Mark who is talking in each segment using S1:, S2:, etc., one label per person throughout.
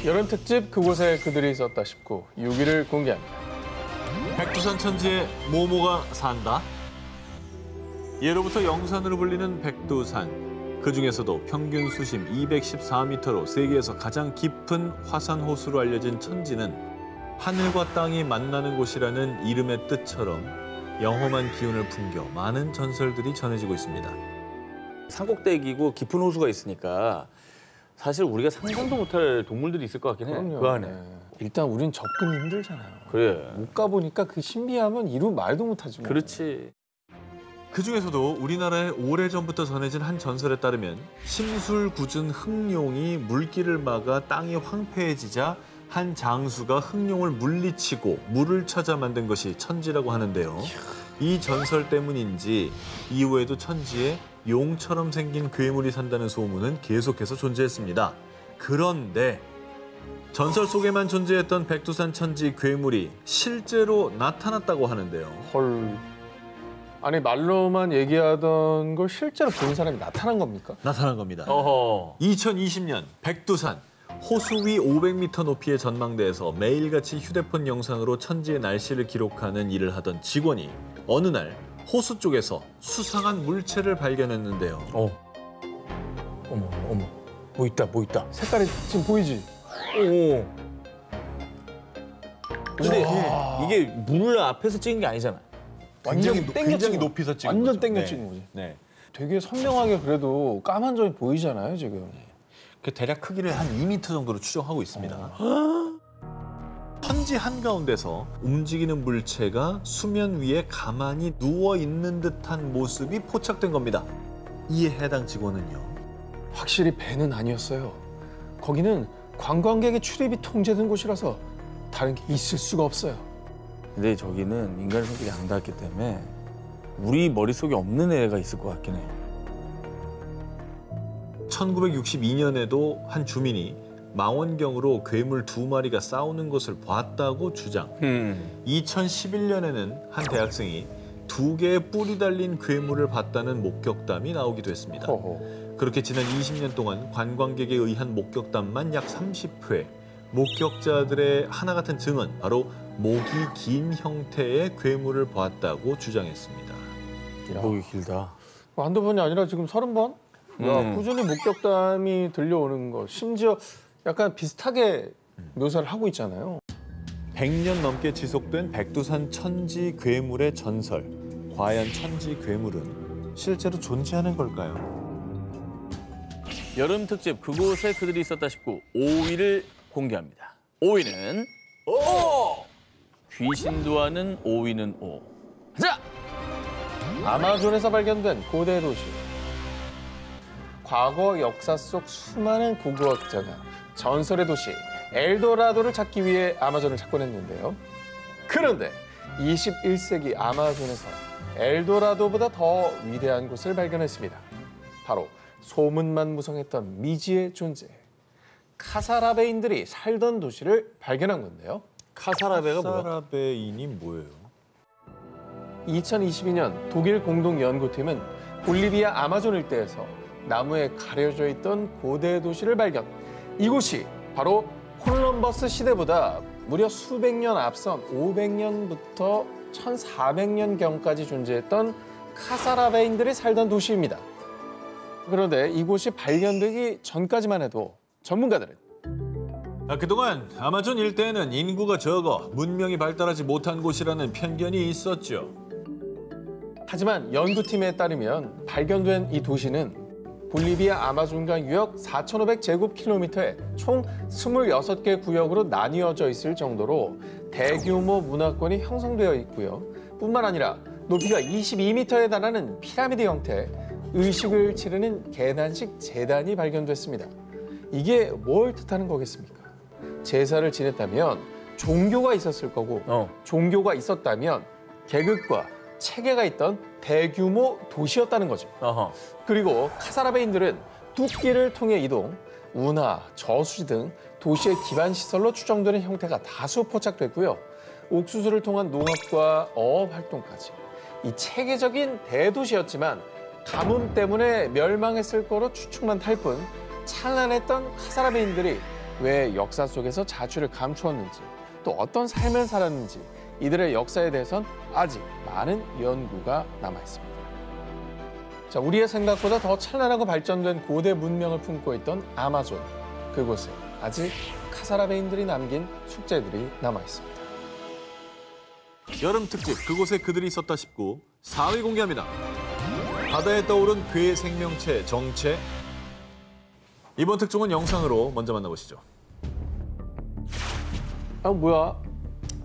S1: 여름 특집 그곳에 그들이 있었다 싶고 6위를 공개합니다.
S2: 백두산 천지에 모모가 산다. 예로부터 영산으로 불리는 백두산. 그중에서도 평균 수심 214m로 세계에서 가장 깊은 화산 호수로 알려진 천지는 하늘과 땅이 만나는 곳이라는 이름의 뜻처럼 영험한 기운을 풍겨 많은 전설들이 전해지고 있습니다.
S3: 산꼭대기고 깊은 호수가 있으니까 사실 우리가 상상도 못할 동물들이 있을 것 같긴 해.
S1: 그럼요.
S3: 그 안에.
S1: 네. 일단 우린 접근이 힘들잖아요.
S3: 그래.
S1: 못 가보니까 그 신비함은 이루 말도 못하지 뭐.
S3: 그렇지.
S2: 그중에서도 우리나라에 오래전부터 전해진 한 전설에 따르면 심술궂은 흑룡이 물길을 막아 땅이 황폐해지자 한 장수가 흑룡을 물리치고 물을 찾아 만든 것이 천지라고 하는데요. 이 전설 때문인지 이후에도 천지에 용처럼 생긴 괴물이 산다는 소문은 계속해서 존재했습니다. 그런데 전설 속에만 존재했던 백두산 천지 괴물이 실제로 나타났다고 하는데요.
S1: 헐. 아니 말로만 얘기하던 걸 실제로 본 사람이 나타난 겁니까?
S2: 나타난 겁니다.
S3: 어허.
S2: 2020년 백두산 호수 위 500m 높이의 전망대에서 매일같이 휴대폰 영상으로 천지의 날씨를 기록하는 일을 하던 직원이 어느 날 호수 쪽에서 수상한 물체를 발견했는데요.
S3: 어머. 뭐 있다.
S1: 색깔이 지금 보이지?
S3: 오. 근데 이게 물 앞에서 찍은 게 아니잖아.
S2: 굉장히 높이서 찍은
S1: 완전
S2: 거죠.
S1: 땡겨
S2: 네.
S1: 찍은 거지.
S2: 네.
S1: 되게 선명하게 그래도 까만 점이 보이잖아요 지금.
S2: 그 대략 크기를 한 2m 정도로 추정하고 있습니다. 천지 한가운데서 움직이는 물체가 수면 위에 가만히 누워있는 듯한 모습이 포착된 겁니다. 이에 해당 직원은요.
S1: 확실히 배는 아니었어요. 거기는 관광객의 출입이 통제된 곳이라서 다른 게 있을 수가 없어요.
S3: 근데 저기는 인간의 손길이 안 닿았기 때문에 우리 머릿속에 없는 애가 있을 것 같긴 해요.
S2: 1962년에도 한 주민이 망원경으로 괴물 2마리가 싸우는 것을 봤다고 주장. 2011년에는 한 대학생이 2개의 뿔이 달린 괴물을 봤다는 목격담이 나오기도 했습니다.
S1: 허허.
S2: 그렇게 지난 20년 동안 관광객에 의한 목격담만 약 30회. 목격자들의 하나 같은 증언, 바로 목이 긴 형태의 괴물을 보았다고 주장했습니다.
S3: 목이 길다.
S1: 한두 번이 아니라 지금 30번? 야, 꾸준히 목격담이 들려오는 거. 심지어 약간 비슷하게 묘사를 하고 있잖아요.
S2: 100년 넘게 지속된 백두산 천지 괴물의 전설. 과연 천지 괴물은 실제로 존재하는 걸까요?
S3: 여름 특집 그곳에 그들이 있었다 싶고 5위를 공개합니다. 5위는 오! 귀신도 아는 5위는 오. 자!
S1: 아마존에서 발견된 고대 도시. 과거 역사 속 수많은 고고학자가 전설의 도시 엘도라도를 찾기 위해 아마존을 찾곤 했는데요. 그런데 21세기 아마존에서 엘도라도보다 더 위대한 곳을 발견했습니다. 바로 소문만 무성했던 미지의 존재. 카사라베인들이 살던 도시를 발견한 건데요.
S3: 카사라베가 뭐야?
S2: 카사라베인이 뭐예요?
S1: 2022년 독일 공동연구팀은 볼리비아 아마존 일대에서 나무에 가려져 있던 고대 도시를 발견. 이곳이 바로 콜럼버스 시대보다 무려 수백 년 앞선 500년부터 1400년경까지 존재했던 카사라베인들이 살던 도시입니다. 그런데 이곳이 발견되기 전까지만 해도 전문가들은
S2: 그동안 아마존 일대에는 인구가 적어 문명이 발달하지 못한 곳이라는 편견이 있었죠.
S1: 하지만 연구팀에 따르면 발견된 이 도시는 볼리비아 아마존강 유역 4,500제곱킬로미터에 총 26개 구역으로 나뉘어져 있을 정도로 대규모 문화권이 형성되어 있고요. 뿐만 아니라 높이가 22m에 달하는 피라미드 형태, 의식을 치르는 계단식 제단이 발견됐습니다. 이게 뭘 뜻하는 거겠습니까? 제사를 지냈다면 종교가 있었을 거고 종교가 있었다면 계급과 체계가 있던 대규모 도시였다는 거죠.
S3: 어허.
S1: 그리고 카사라베인들은 뚝길을 통해 이동, 운하, 저수지 등 도시의 기반 시설로 추정되는 형태가 다수 포착됐고요. 옥수수를 통한 농업과 어업 활동까지. 이 체계적인 대도시였지만 가뭄 때문에 멸망했을 거로 추측만 탈 뿐 찬란했던 카사라베인들이 왜 역사 속에서 자취를 감추었는지, 또 어떤 삶을 살았는지 이들의 역사에 대해선 아직 많은 연구가 남아 있습니다. 자, 우리의 생각보다 더 찬란하고 발전된 고대 문명을 품고 있던 아마존, 그곳에 아직 카사라베인들이 남긴 숙제들이 남아 있습니다.
S2: 여름 특집 그곳에 그들이 있었다 싶고 4위 공개합니다. 바다에 떠오른 괴 생명체 정체. 이번 특종은 영상으로 먼저 만나보시죠.
S1: 아, 뭐야?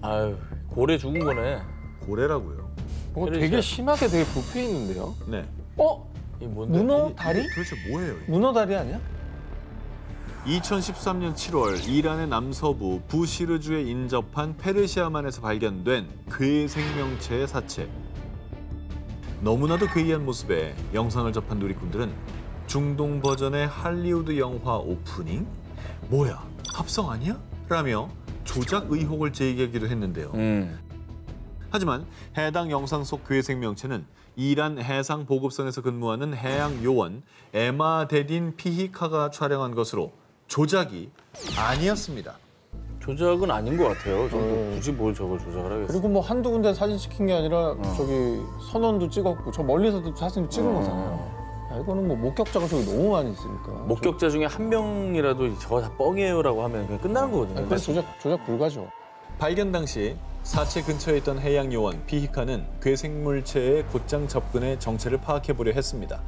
S3: 아유, 고래 죽은 거네.
S2: 고래라고요.
S1: 되게
S3: 페르시아.
S1: 심하게 되게 부패 있는데요?
S2: 네.
S3: 이 뭔데?
S1: 문어 다리?
S2: 도대체 뭐예요? 이게?
S1: 문어 다리 아니야?
S2: 2013년 7월 이란의 남서부 부시르주에 인접한 페르시아만에서 발견된 괴 생명체의 사체. 너무나도 괴이한 모습에 영상을 접한 누리꾼들은 중동 버전의 할리우드 영화 오프닝? 뭐야, 합성 아니야? 라며 조작 의혹을 제기하기도 했는데요. 하지만 해당 영상 속 괴 생명체는 이란 해상 보급선에서 근무하는 해양 요원 에마데딘 피히카가 촬영한 것으로 조작이 아니었습니다.
S3: 조작은 아닌 것 같아요. 저도 굳이 뭘 저걸 조작을 하겠어요.
S1: 그리고 뭐 한두 군데 사진 찍힌 게 아니라 저기 선원도 찍었고 저 멀리서도 사진 찍은 거잖아요. 야, 이거는 뭐 목격자가 저기 너무 많이 있으니까.
S3: 목격자 중에 한 명이라도 저거 다 뻥이에요라고 하면 그냥 끝나는 거거든요.
S1: 그래서 조작 불가죠.
S2: 발견 당시 사체 근처에 있던 해양 요원 피히카는 괴생물체의 곧장 접근해 정체를 파악해보려 했습니다.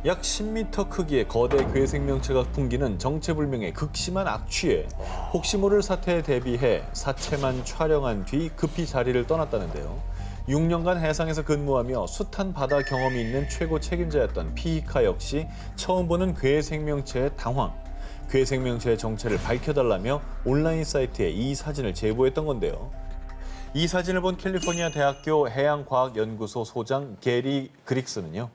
S2: 약 10m 크기의 거대 괴생명체가 풍기는 정체불명의 극심한 악취에 혹시 모를 사태에 대비해 사체만 촬영한 뒤 급히 자리를 떠났다는데요. 6년간 해상에서 근무하며 숱한 바다 경험이 있는 최고 책임자였던 피히카 역시 처음 보는 괴생명체의 당황. 괴생명체의 정체를 밝혀달라며 온라인 사이트에 이 사진을 제보했던 건데요. 이 사진을 본 캘리포니아 대학교 해양과학연구소 소장 게리 그릭스는요.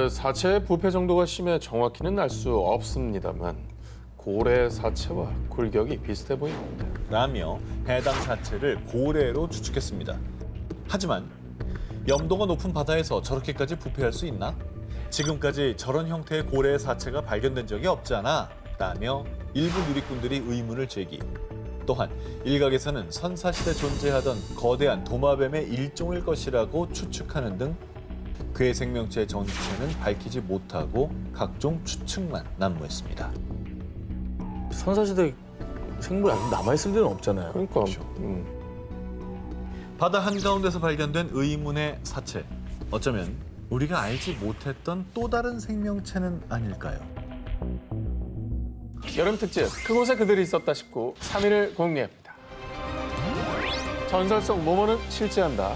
S1: 사체의 부패 정도가 심해 정확히는 알 수 없습니다만 고래 사체와 굴격이 비슷해 보입니다.
S2: 라며 해당 사체를 고래로 추측했습니다. 하지만 염도가 높은 바다에서 저렇게까지 부패할 수 있나? 지금까지 저런 형태의 고래의 사체가 발견된 적이 없잖아. 라며 일부 누리꾼들이 의문을 제기. 또한 일각에서는 선사시대 존재하던 거대한 도마뱀의 일종일 것이라고 추측하는 등 괴 생명체의 정체는 밝히지 못하고 각종 추측만 난무했습니다.
S3: 선사시대 생물이 아직 남아있을 리는 없잖아요.
S1: 그러니까
S2: 바다 한가운데서 발견된 의문의 사체. 어쩌면 우리가 알지 못했던 또 다른 생명체는 아닐까요?
S1: 여름 특집 그곳에 그들이 있었다 싶고 3위를 공개합니다. 전설 속 모모는 실제한다.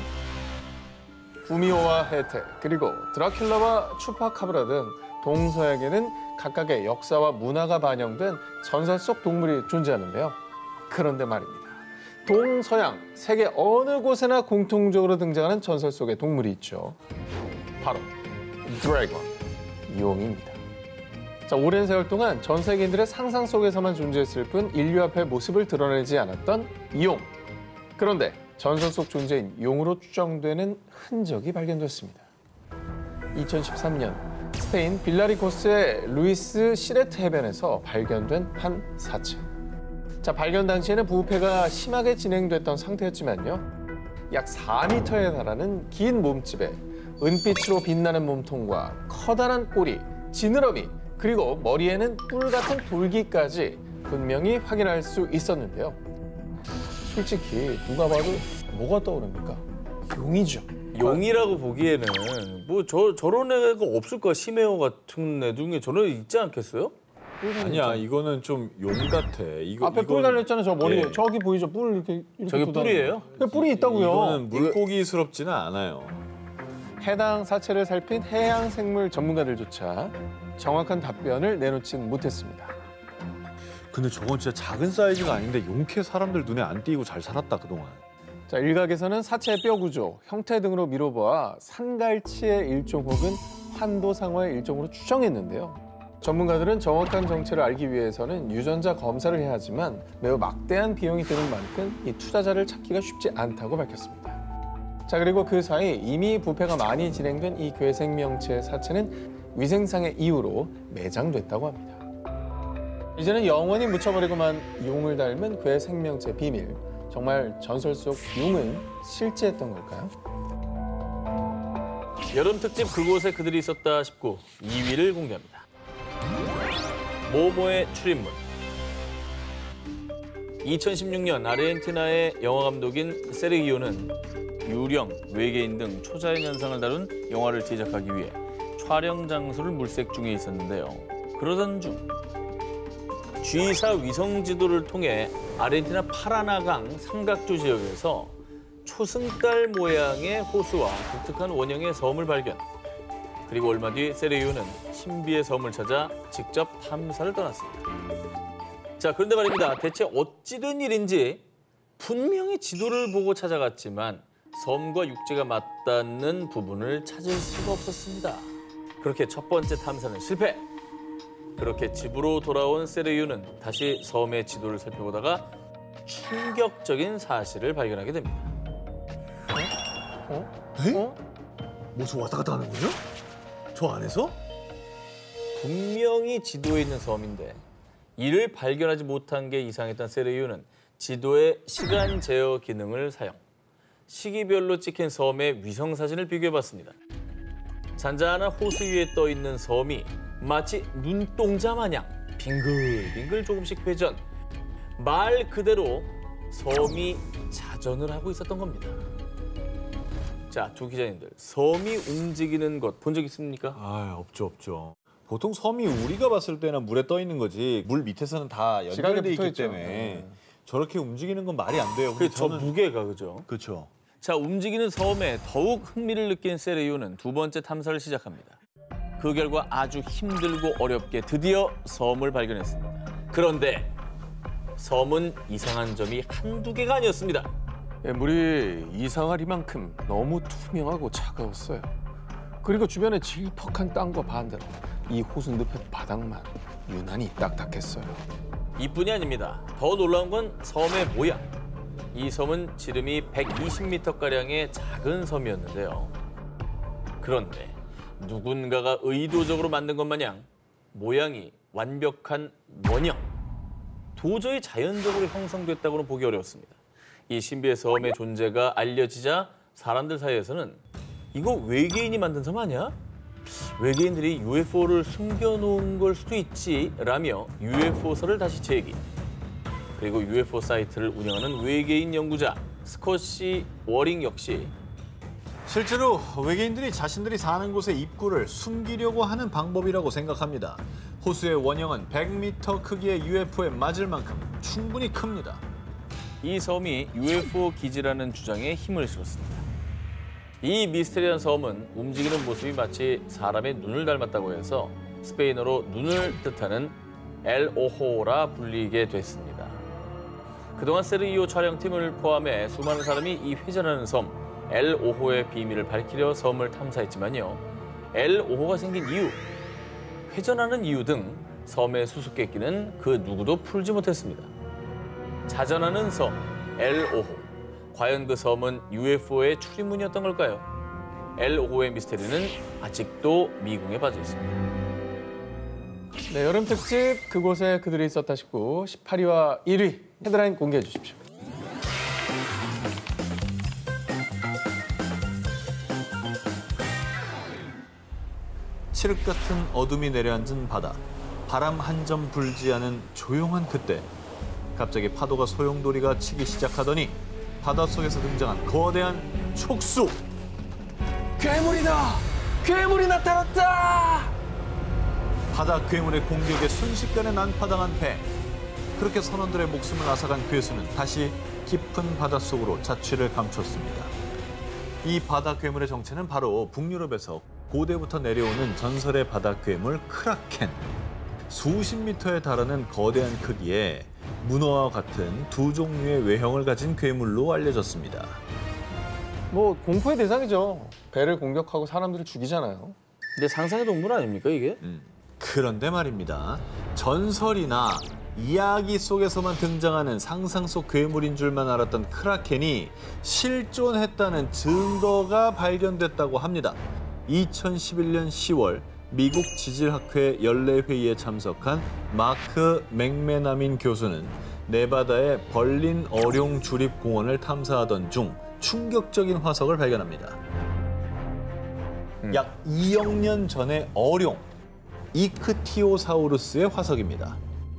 S1: 구미호와 해태 그리고 드라큘라와 추파카브라 등 동서양에는 각각의 역사와 문화가 반영된 전설 속 동물이 존재하는데요. 그런데 말입니다. 동서양 세계 어느 곳에나 공통적으로 등장하는 전설 속의 동물이 있죠. 바로 드래곤, 용입니다. 자, 오랜 세월 동안 전 세계인들의 상상 속에서만 존재했을 뿐 인류 앞에 모습을 드러내지 않았던 용. 그런데 전설 속 존재인 용으로 추정되는 흔적이 발견됐습니다. 2013년 스페인 빌라리코스의 루이스 시레트 해변에서 발견된 한 사체. 자, 발견 당시에는 부패가 심하게 진행됐던 상태였지만요. 약 4m에 달하는 긴 몸집에 은빛으로 빛나는 몸통과 커다란 꼬리, 지느러미, 그리고 머리에는 뿔 같은 돌기까지 분명히 확인할 수 있었는데요. 솔직히 누가 봐도 뭐가 떠오릅니까? 용이죠.
S3: 용이라고 보기에는 뭐 저런 애가 없을 거야. 시메오 같은 애 중에 저런 애 있지 않겠어요?
S2: 아니야, 이거는 좀 용 같아.
S1: 앞에 뿔 달려있잖아요, 저 머리에.
S2: 예.
S1: 저기 보이죠? 뿔 이렇게
S3: 저게
S1: 돋아있는
S3: 뿔이에요?
S1: 거. 뿔이 있다고요.
S2: 이거는 물고기스럽지는 않아요.
S1: 해당 사체를 살핀 해양 생물 전문가들조차 정확한 답변을 내놓진 못했습니다.
S2: 근데 저건 진짜 작은 사이즈가 아닌데 용케 사람들 눈에 안 띄고 잘 살았다 그동안.
S1: 자, 일각에서는 사체의 뼈 구조, 형태 등으로 미뤄보아 산갈치의 일종 혹은 환도상어의 일종으로 추정했는데요. 전문가들은 정확한 정체를 알기 위해서는 유전자 검사를 해야 하지만 매우 막대한 비용이 드는 만큼 이 투자자를 찾기가 쉽지 않다고 밝혔습니다. 자, 그리고 그 사이 이미 부패가 많이 진행된 이 괴생명체의 사체는 위생상의 이유로 매장됐다고 합니다. 이제는 영원히 묻혀버리고만 용을 닮은 그의 생명체 비밀. 정말 전설 속 용은 실제했던 걸까요?
S3: 여름 특집 그곳에 그들이 있었다 싶고 2위를 공개합니다. 모모의 출입문. 2016년 아르헨티나의 영화 감독인 세르기오는 유령, 외계인 등 초자연 현상을 다룬 영화를 제작하기 위해 촬영 장소를 물색 중에 있었는데요. 그러던 중 G사 위성 지도를 통해 아르헨티나 파라나강 삼각조 지역에서 초승달 모양의 호수와 독특한 원형의 섬을 발견. 그리고 얼마 뒤 세르기오는 신비의 섬을 찾아 직접 탐사를 떠났습니다. 자, 그런데 말입니다. 대체 어찌 된 일인지 분명히 지도를 보고 찾아갔지만 섬과 육지가 맞닿는 부분을 찾을 수가 없었습니다. 그렇게 첫 번째 탐사는 실패. 그렇게 집으로 돌아온 세르기오는 다시 섬의 지도를 살펴보다가 충격적인 사실을 발견하게 됩니다.
S2: 뭐저 왔다 갔다 하는 거죠? 저 안에서?
S3: 분명히 지도에 있는 섬인데 이를 발견하지 못한 게 이상했던 세르기오는 지도의 시간 제어 기능을 사용. 시기별로 찍힌 섬의 위성 사진을 비교해봤습니다. 잔잔한 호수 위에 떠 있는 섬이 마치 눈동자 마냥 빙글빙글 조금씩 회전. 말 그대로 섬이 자전을 하고 있었던 겁니다. 자, 두 기자님들, 섬이 움직이는 것 본 적 있습니까?
S2: 아, 없죠. 보통 섬이 우리가 봤을 때는 물에 떠 있는 거지 물 밑에서는 다
S1: 시간이
S2: 연결돼 있기
S1: 붙어있죠.
S2: 때문에 저렇게 움직이는 건 말이 안 돼요.
S3: 그 저 무게가 그죠?
S2: 그렇죠.
S3: 자, 움직이는 섬에 더욱 흥미를 느낀 세르기오는 두 번째 탐사를 시작합니다. 그 결과 아주 힘들고 어렵게 드디어 섬을 발견했습니다. 그런데 섬은 이상한 점이 한두 개가 아니었습니다.
S1: 예, 물이 이상하리만큼 너무 투명하고 차가웠어요. 그리고 주변에 질퍽한 땅과 반대로 이 호수 늪의 바닥만 유난히 딱딱했어요.
S3: 이뿐이 아닙니다. 더 놀라운 건 섬의 모양. 이 섬은 지름이 120m가량의 작은 섬이었는데요. 그런데 누군가가 의도적으로 만든 것 마냥 모양이 완벽한 원형. 도저히 자연적으로 형성됐다고는 보기 어려웠습니다. 이 신비의 섬의 존재가 알려지자 사람들 사이에서는 이거 외계인이 만든 섬 아니야? 외계인들이 UFO를 숨겨놓은 걸 수도 있지라며 UFO설을 다시 제기. 그리고 UFO 사이트를 운영하는 외계인 연구자 스콧시 워링 역시
S2: 실제로 외계인들이 자신들이 사는 곳의 입구를 숨기려고 하는 방법이라고 생각합니다. 호수의 원형은 100m 크기의 UFO에 맞을 만큼 충분히 큽니다.
S3: 이 섬이 UFO 기지라는 주장에 힘을 실었습니다. 이 미스테리한 섬은 움직이는 모습이 마치 사람의 눈을 닮았다고 해서 스페인어로 눈을 뜻하는 엘 오호라 불리게 됐습니다. 그동안 세르기오 촬영팀을 포함해 수많은 사람이 이 회전하는 섬 엘 오호의 비밀을 밝히려 섬을 탐사했지만요. 엘 오호가 생긴 이유, 회전하는 이유 등 섬의 수수께끼는 그 누구도 풀지 못했습니다. 자전하는 섬, 엘 오호. 과연 그 섬은 UFO의 출입문이었던 걸까요? 엘 오호의 미스테리는 아직도 미궁에 빠져 있습니다.
S1: 네, 여름 특집 그곳에 그들이 있었다 싶고 18위와 1위 헤드라인 공개해 주십시오.
S2: 칠흑 같은 어둠이 내려앉은 바다. 바람 한 점 불지 않은 조용한 그때. 갑자기 파도가 소용돌이가 치기 시작하더니 바닷속에서 등장한 거대한 촉수.
S1: 괴물이다! 괴물이 나타났다!
S2: 바다 괴물의 공격에 순식간에 난파당한 배. 그렇게 선원들의 목숨을 앗아간 괴수는 다시 깊은 바닷속으로 자취를 감췄습니다. 이 바다 괴물의 정체는 바로 북유럽에서 고대부터 내려오는 전설의 바다 괴물 크라켄. 수십 미터에 달하는 거대한 크기에 문어와 같은 두 종류의 외형을 가진 괴물로 알려졌습니다.
S1: 뭐 공포의 대상이죠. 배를 공격하고 사람들을 죽이잖아요.
S3: 근데 상상의 동물 아닙니까, 이게?
S2: 그런데 말입니다. 전설이나 이야기 속에서만 등장하는 상상 속 괴물인 줄만 알았던 크라켄이 실존했다는 증거가 발견됐다고 합니다. 2011년 10월 미국 지질학회 연례회의에 참석한 마크 맥메나민 교수는 네바다의 벌린 어룡 주립 공원을 탐사하던 중 충격적인 화석을 발견합니다. 약 2억 년 전의 어룡, 이크티오사우루스의 화석입니다.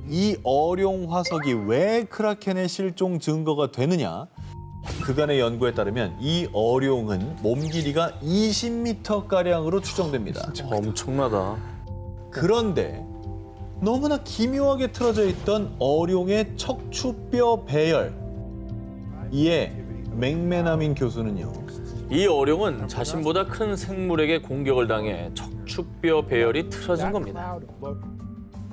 S2: 이 어룡 화석이 왜 크라켄의 실종 증거가 되느냐? 그간의 연구에 따르면 이 어룡은 몸 길이가 20m가량으로 추정됩니다.
S3: 엄청나다.
S2: 그런데 너무나 기묘하게 틀어져 있던 어룡의 척추뼈 배열. 이에 맥메나민 교수는요.
S3: 이 어룡은 자신보다 큰 생물에게 공격을 당해 척추뼈 배열이 틀어진 겁니다.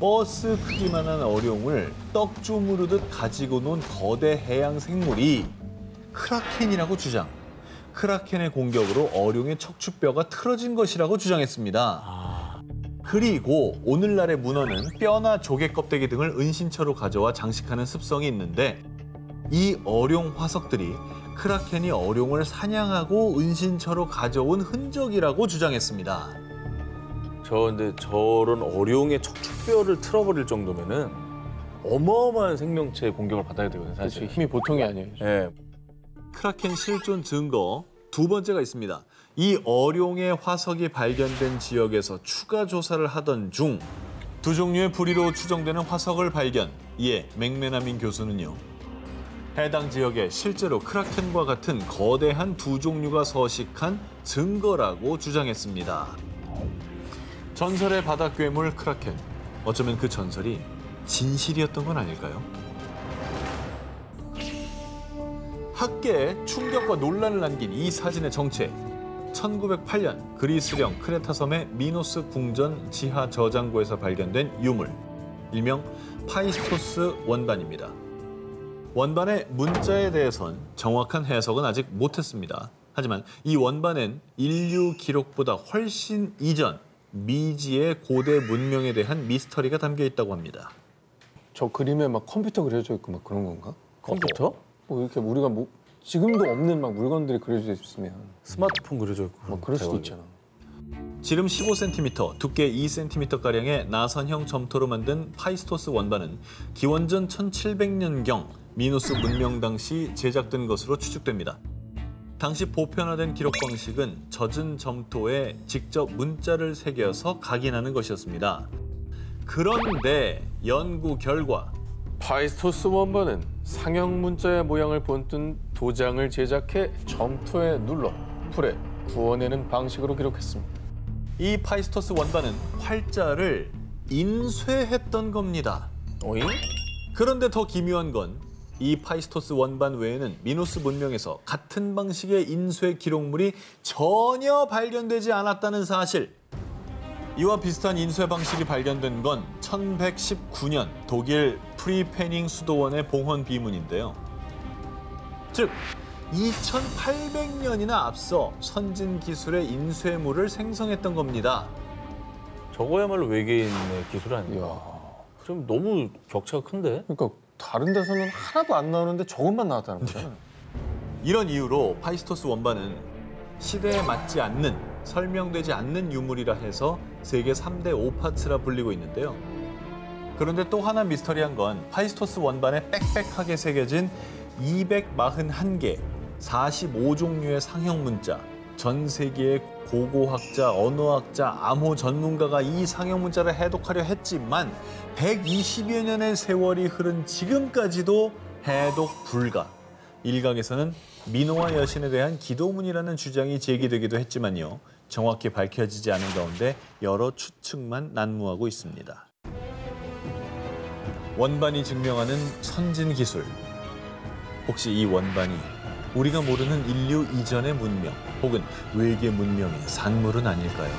S2: 버스 크기만한 어룡을 떡주무르듯 가지고 논 거대 해양 생물이 크라켄이라고 주장. 크라켄의 공격으로 어룡의 척추뼈가 틀어진 것이라고 주장했습니다. 그리고 오늘날의 문어는 뼈나 조개 껍데기 등을 은신처로 가져와 장식하는 습성이 있는데 이 어룡 화석들이 크라켄이 어룡을 사냥하고 은신처로 가져온 흔적이라고 주장했습니다.
S3: 근데 저런 어룡의 척추뼈를 틀어버릴 정도면은 어마어마한 생명체의 공격을 받아야 되거든요, 사실.
S1: 힘이 보통이 아니에요.
S3: 예.
S2: 크라켄 실존 증거 두 번째가 있습니다. 이 어룡의 화석이 발견된 지역에서 추가 조사를 하던 중 두 종류의 부리로 추정되는 화석을 발견. 이에 맥메나민 교수는요. 해당 지역에 실제로 크라켄과 같은 거대한 두 종류가 서식한 증거라고 주장했습니다. 전설의 바다 괴물 크라켄. 어쩌면 그 전설이 진실이었던 건 아닐까요? 학계에 충격과 논란을 남긴 이 사진의 정체. 1908년 그리스령 크레타 섬의 미노스 궁전 지하 저장고에서 발견된 유물. 일명 파이스토스 원반입니다. 원반의 문자에 대해선 정확한 해석은 아직 못했습니다. 하지만 이 원반엔 인류 기록보다 훨씬 이전 미지의 고대 문명에 대한 미스터리가 담겨 있다고 합니다.
S1: 저 그림에 막 컴퓨터 그려져 있고 막 그런 건가?
S3: 컴퓨터?
S1: 뭐 이렇게 우리가 뭐 지금도 없는 막 물건들이 그려져 있으면
S3: 스마트폰 그려져 있고.
S1: 뭐 그럴 수도
S3: 대박이야.
S1: 있잖아.
S2: 지름 15cm, 두께 2cm가량의 나선형 점토로 만든 파이스토스 원반은 기원전 1700년경 미노스 문명 당시 제작된 것으로 추측됩니다. 당시 보편화된 기록 방식은 젖은 점토에 직접 문자를 새겨서 각인하는 것이었습니다. 그런데 연구 결과
S1: 파이스토스 원반은 상형 문자의 모양을 본뜬 도장을 제작해 점토에 눌러 풀에 구워내는 방식으로 기록했습니다.
S2: 이 파이스토스 원반은 활자를 인쇄했던 겁니다.
S3: 어잉?
S2: 그런데 더 기묘한 건 이 파이스토스 원반 외에는 미노스 문명에서 같은 방식의 인쇄 기록물이 전혀 발견되지 않았다는 사실. 이와 비슷한 인쇄 방식이 발견된 건 1119년 독일 프리페닝 수도원의 봉헌 비문인데요. 즉 2800년이나 앞서 선진 기술의 인쇄물을 생성했던 겁니다.
S3: 저거야말로 외계인의 기술 아니에요?
S1: 이야,
S3: 좀 너무 격차가 큰데?
S1: 그러니까 다른 데서는 하나도 안 나오는데 저것만 나왔다는 거잖아.
S2: 이런 이유로 파이스토스 원반은 시대에 맞지 않는, 설명되지 않는 유물이라 해서 세계 3대 오파츠라 불리고 있는데요. 그런데 또 하나 미스터리한 건 파이스토스 원반에 빽빽하게 새겨진 241개, 45종류의 상형 문자. 전 세계의 고고학자, 언어학자, 암호 전문가가 이 상형 문자를 해독하려 했지만 120여 년의 세월이 흐른 지금까지도 해독 불가. 일각에서는 민호와 여신에 대한 기도문이라는 주장이 제기되기도 했지만요. 정확히 밝혀지지 않은 가운데 여러 추측만 난무하고 있습니다. 원반이 증명하는 선진 기술. 혹시 이 원반이 우리가 모르는 인류 이전의 문명 혹은 외계 문명의 산물은 아닐까요?